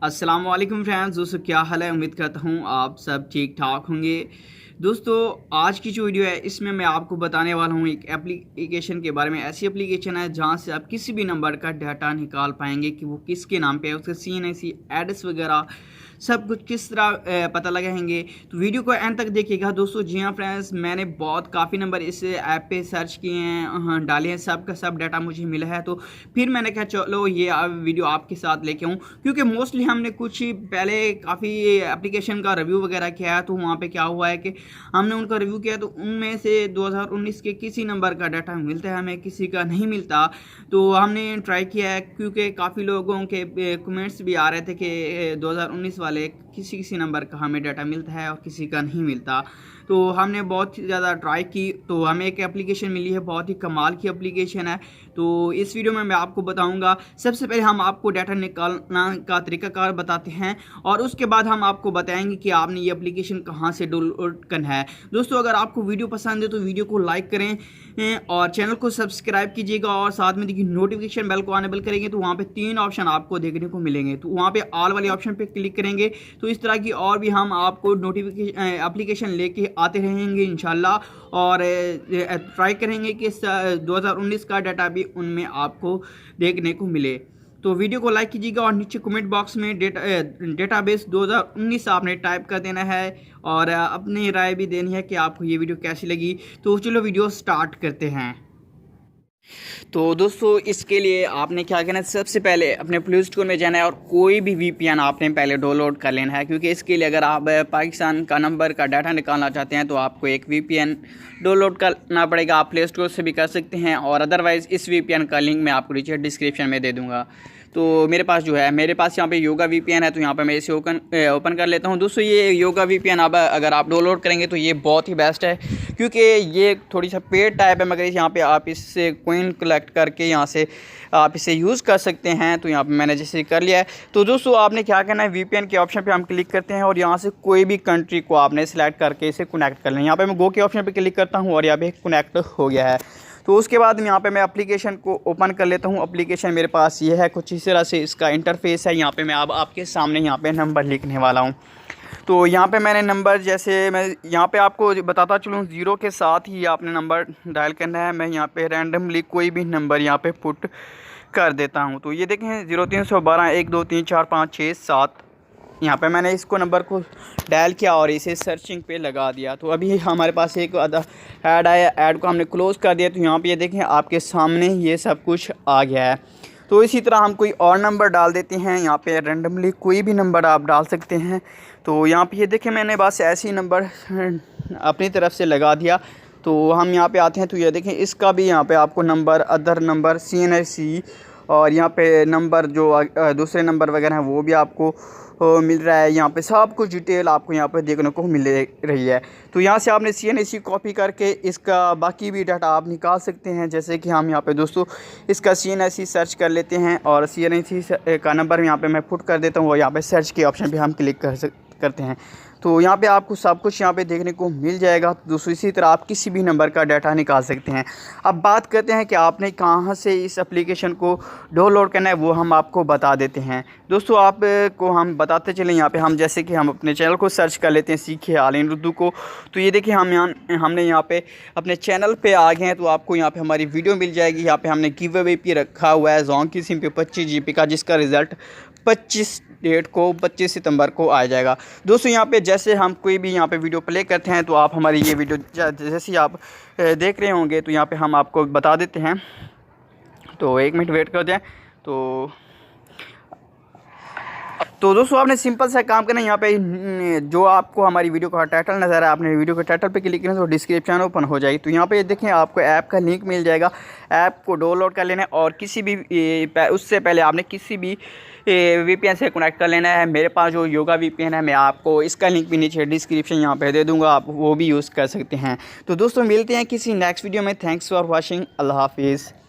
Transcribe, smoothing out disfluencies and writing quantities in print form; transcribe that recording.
अस्सलाम वालेकुम फ्रेंड्स। दोस्तों क्या हाल है, उम्मीद करता हूँ आप सब ठीक ठाक होंगे। दोस्तों आज की जो वीडियो है इसमें मैं आपको बताने वाला हूँ एक एप्लीकेशन के बारे में। ऐसी एप्लीकेशन है जहाँ से आप किसी भी नंबर का डाटा निकाल पाएंगे कि वो किसके नाम पे है, उसका CNC एड्रेस वगैरह सब कुछ किस तरह पता लगाएंगे। तो वीडियो को एंड तक देखिएगा दोस्तों। जी हाँ फ्रेंड्स, मैंने काफ़ी नंबर इस ऐप पे सर्च किए हैं, हाँ डाले हैं, सब का सब डाटा मुझे मिला है। तो फिर मैंने कहा चलो ये वीडियो आपके साथ लेके आऊँ, क्योंकि मोस्टली हमने कुछ ही पहले काफ़ी एप्लीकेशन का रिव्यू वगैरह किया है। तो वहाँ पे क्या हुआ है कि हमने उनका रिव्यू किया तो उनमें से 2019 के किसी नंबर का डाटा मिलता है, हमें किसी का नहीं मिलता। तो हमने ट्राई किया है, क्योंकि काफ़ी लोगों के कमेंट्स भी आ रहे थे कि 2019 वाले किसी किसी नंबर का हमें डाटा मिलता है और किसी का नहीं मिलता। तो हमने बहुत ज़्यादा ट्राई की तो हमें एक एप्लीकेशन मिली है, बहुत ही कमाल की एप्लीकेशन है। तो इस वीडियो में मैं आपको बताऊंगा। सबसे पहले हम आपको डाटा निकालना का तरीकाकार बताते हैं और उसके बाद हम आपको बताएंगे कि आपने ये एप्लीकेशन कहाँ से डाउनलोड करना है। दोस्तों अगर आपको वीडियो पसंद है तो वीडियो को लाइक करें और चैनल को सब्सक्राइब कीजिएगा और साथ में देखिए नोटिफिकेशन बेल को अनेबल करेंगे तो वहाँ पे 3 ऑप्शन आपको देखने को मिलेंगे। तो वहाँ पे ऑल वाले ऑप्शन पे क्लिक करेंगे तो इस तरह की और भी हम आपको नोटिफिकेशन एप्लीकेशन लेके आते रहेंगे इंशाल्लाह। और ट्राई करेंगे कि 2019 का डाटा भी उनमें आपको देखने को मिले। तो वीडियो को लाइक कीजिएगा और नीचे कमेंट बॉक्स में डेटाबेस 2019 आपने टाइप कर देना है और अपनी राय भी देनी है कि आपको ये वीडियो कैसी लगी। तो चलो वीडियो स्टार्ट करते हैं। तो दोस्तों इसके लिए आपने क्या करना है, सबसे पहले अपने प्ले स्टोर में जाना है और कोई भी VPN आपने पहले डाउनलोड कर लेना है। क्योंकि इसके लिए अगर आप पाकिस्तान का नंबर का डाटा निकालना चाहते हैं तो आपको एक VPN डाउनलोड करना पड़ेगा। आप प्ले स्टोर से भी कर सकते हैं और अदरवाइज़ इस VPN का लिंक मैं आपको नीचे डिस्क्रिप्शन में दे दूँगा। तो मेरे पास यहाँ पे योगा VPN है, तो यहाँ पे मैं इसे ओपन कर लेता हूँ। दोस्तों ये योगा VPN अब अगर आप डाउनलोड करेंगे तो ये बहुत ही बेस्ट है, क्योंकि ये थोड़ी सा पेड टाइप है, मगर यहाँ पे आप इससे कॉइन कलेक्ट करके यहाँ से आप इसे यूज़ कर सकते हैं। तो यहाँ पे मैंने जैसे कर लिया है। तो दोस्तों आपने क्या करना है, VPN के ऑप्शन पे हम क्लिक करते हैं और यहाँ से कोई भी कंट्री को आपने सेलेक्ट करके इसे कनेक्ट कर लें। यहाँ पे मैं गो के ऑप्शन पे क्लिक करता हूँ और यहाँ पे कनेक्ट हो गया है। तो उसके बाद यहाँ पे मैं एप्लीकेशन को ओपन कर लेता हूँ। एप्लीकेशन मेरे पास ये है, कुछ इस तरह से इसका इंटरफेस है। यहाँ पे मैं अब आपके सामने यहाँ पे नंबर लिखने वाला हूँ। तो यहाँ पे मैंने नंबर, जैसे मैं यहाँ पे आपको बताता चलूँ, 0 के साथ ही आपने नंबर डायल करना है। मैं यहाँ पे रैंडमली कोई भी नंबर यहाँ पे पुट कर देता हूँ। तो ये देखें 0312 1 2 3 4 5 6 7, यहाँ पे मैंने इसको नंबर को डायल किया और इसे सर्चिंग पे लगा दिया। तो अभी हमारे पास एक ऐड आया, ऐड को हमने क्लोज़ कर दिया। तो यहाँ पे ये देखें आपके सामने ये सब कुछ आ गया है। तो इसी तरह हम कोई और नंबर डाल देते हैं। यहाँ पे रैंडमली कोई भी नंबर आप डाल सकते हैं। तो यहाँ पे ये देखें मैंने बस ऐसे ही नंबर अपनी तरफ से लगा दिया। तो हम यहाँ पे आते हैं तो ये देखें इसका भी यहाँ पे आपको नंबर, अदर नंबर, CNC और यहाँ पे नंबर जो दूसरे नंबर वगैरह हैं वो भी आपको मिल रहा है। यहाँ पे सब कुछ डिटेल आपको यहाँ पे देखने को मिल रही है। तो यहाँ से आपने CNC कॉपी करके इसका बाकी भी डाटा आप निकाल सकते हैं। जैसे कि हम यहाँ पे दोस्तों इसका CNC सर्च कर लेते हैं और CNC का नंबर यहाँ पे मैं पुट कर देता हूँ और यहाँ पे सर्च के ऑप्शन पे हम क्लिक करते हैं। तो यहाँ पे आपको सब कुछ यहाँ पे देखने को मिल जाएगा। तो दोस्तों इसी तरह आप किसी भी नंबर का डाटा निकाल सकते हैं। अब बात करते हैं कि आपने कहाँ से इस एप्लीकेशन को डाउनलोड करना है, वो हम आपको बता देते हैं। दोस्तों आपको हम बताते चलें, यहाँ पे हम जैसे कि हम अपने चैनल को सर्च कर लेते हैं, सीखे ऑल इन उर्दू को। तो ये देखिए हमने यहाँ पे अपने चैनल पे आ गए हैं। तो आपको यहाँ पे हमारी वीडियो मिल जाएगी। यहाँ पे हमने गिव अवे पे रखा हुआ है जोंग की सिम पे 25 GB का, जिसका रिज़ल्ट 25 सितंबर को आ जाएगा। दोस्तों यहाँ पे जैसे हम कोई भी यहाँ पे वीडियो प्ले करते हैं तो आप हमारी ये वीडियो जैसे ही आप देख रहे होंगे तो यहाँ पे हम आपको बता देते हैं। तो 1 मिनट वेट कर दें। तो दोस्तों आपने सिंपल सा काम करना है। यहाँ पे जो आपको हमारी वीडियो का टाइटल नज़र है, आपने वीडियो के टाइटल पे क्लिक करना तो डिस्क्रिप्शन ओपन हो जाएगी। तो यहाँ पे देखें आपको ऐप का लिंक मिल जाएगा। ऐप को डाउनलोड कर लेना है और किसी भी उससे पहले आपने किसी भी VPN से कनेक्ट कर लेना है। मेरे पास जो योगा VPN है, मैं आपको इसका लिंक भी नीचे डिस्क्रिप्शन यहाँ पे दे दूँगा, आप वो भी यूज़ कर सकते हैं। तो दोस्तों मिलते हैं किसी नेक्स्ट वीडियो में। Thanks for watching. अल्लाह हाफिज़।